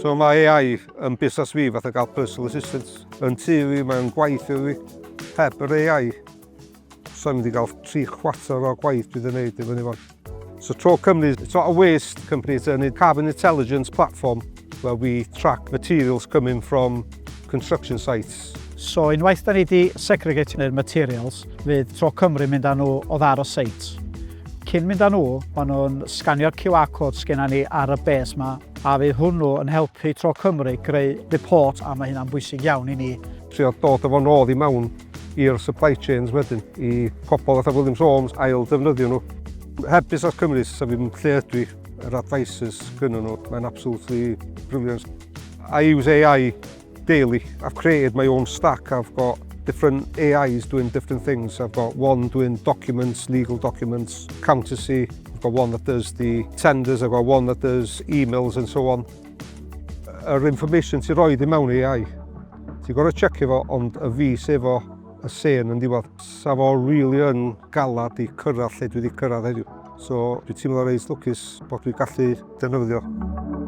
So mae AI yn busnes fi fath o gael personal assistant. Yn tu fi, mae'n gwaith i fi. Heb yr AI, so I'm mynd i gael 3/4 o'r gwaith dwi wedi gwneud efo ni fan. So TroCymru is sort of waste company. It's a carbon intelligence platform where we track materials coming from construction sites. So unwaith da ni wedi segregatio'r materials, fydd TroCymru mynd â nhw o ddar o sites. Cyn mynd â nhw, maen nhw'n sganio'r QR code sgenna ni ar y base ma, a fydd hwnnw yn helpu TroCymru greu report, a mae hynna'n bwysig iawn i ni. Trio dod efo nôl i mewn i'r supply chains wedyn, i pobl fatha Williams Homes ail defnyddio nhw. Heb Busnes Cymru, sa fi'n lle ydw i, yr advices gyda nhw, mae'n absolutely brilliant. I use AI daily. I've created my own stack. I've got different AIs doing different things. I've got one doing documents, legal documents, accountancy. I've got one that does the tenders. I've got one that does emails and so on. Yr information ti'n rhoi i mewn AI, ti'n gorfod checio fo, ond y fi sef o y sen yn diwedd. Sa fo really yn galad i cyrraedd lle dwi wedi cyrraedd heddiw. So dwi'n teimlo reit lwcus bod dwi'n gallu defnyddio.